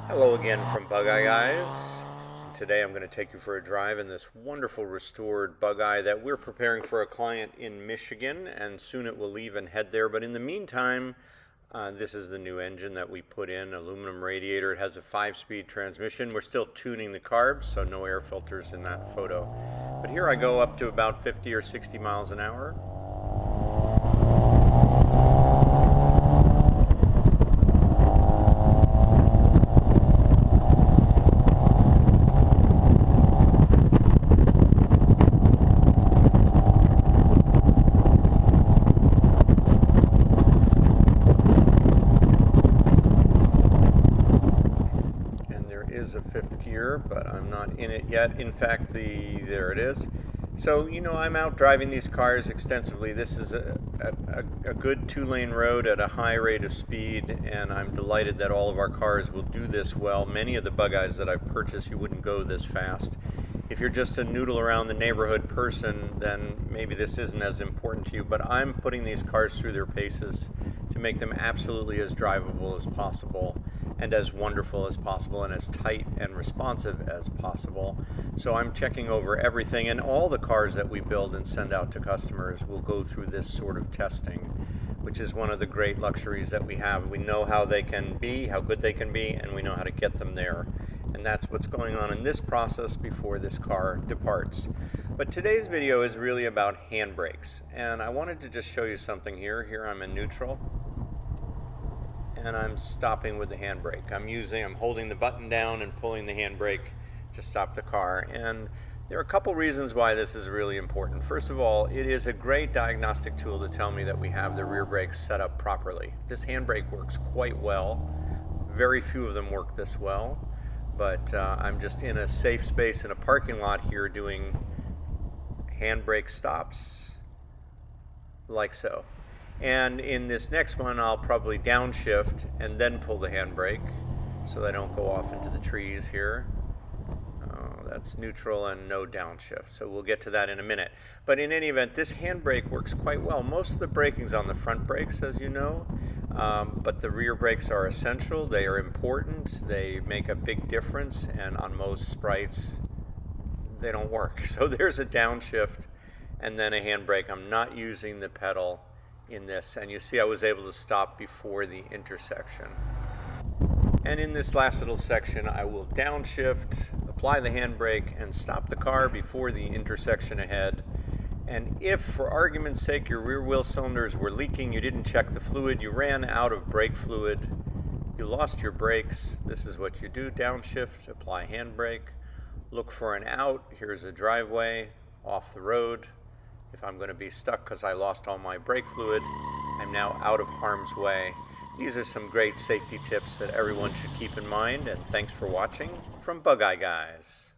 Hello again from Bug Eye Guys. Today I'm going to take you for a drive in this wonderful restored Bug Eye that we're preparing for a client in Michigan, and soon it will leave and head there. But in the meantime, this is the new engine that we put in, aluminum radiator. It has a 5-speed transmission. We're still tuning the carbs, so no air filters in that photo. But here I go up to about 50 or 60 miles an hour. Is a fifth gear, but I'm not in it yet. In fact, there it is. So, I'm out driving these cars extensively. This is a good 2-lane road at a high rate of speed, and I'm delighted that all of our cars will do this well. Many of the Bug Eyes that I've purchased, you wouldn't go this fast. If you're just a noodle around the neighborhood person, then maybe this isn't as important to you, but I'm putting these cars through their paces to make them absolutely as drivable as possible, and as wonderful as possible, and as tight and responsive as possible. So I'm checking over everything, and all the cars that we build and send out to customers will go through this sort of testing, which is one of the great luxuries that we have. We know how they can be, how good they can be, and we know how to get them there. And that's what's going on in this process before this car departs. But today's video is really about handbrakes, and I wanted to just show you something here. Here I'm in neutral, and I'm stopping with the handbrake. I'm holding the button down and pulling the handbrake to stop the car. And there are a couple reasons why this is really important. First of all, it is a great diagnostic tool to tell me that we have the rear brakes set up properly. This handbrake works quite well. Very few of them work this well, but I'm just in a safe space in a parking lot here doing handbrake stops like so. And in this next one, I'll probably downshift and then pull the handbrake so they don't go off into the trees here. That's neutral and no downshift, so we'll get to that in a minute. But in any event, this handbrake works quite well. Most of the braking's on the front brakes, as you know, but the rear brakes are essential. They are important. They make a big difference, and on most Sprites, they don't work. So there's a downshift and then a handbrake. I'm not using the pedal in this, and you see I was able to stop before the intersection. And in this last little section, I will downshift, apply the handbrake, and stop the car before the intersection ahead. And if, for argument's sake, your rear wheel cylinders were leaking, you didn't check the fluid, you ran out of brake fluid, you lost your brakes, this is what you do: downshift, apply handbrake, look for an out. Here's a driveway off the road. If I'm going to be stuck because I lost all my brake fluid, I'm now out of harm's way. These are some great safety tips that everyone should keep in mind, and thanks for watching from Bug Eye Guys.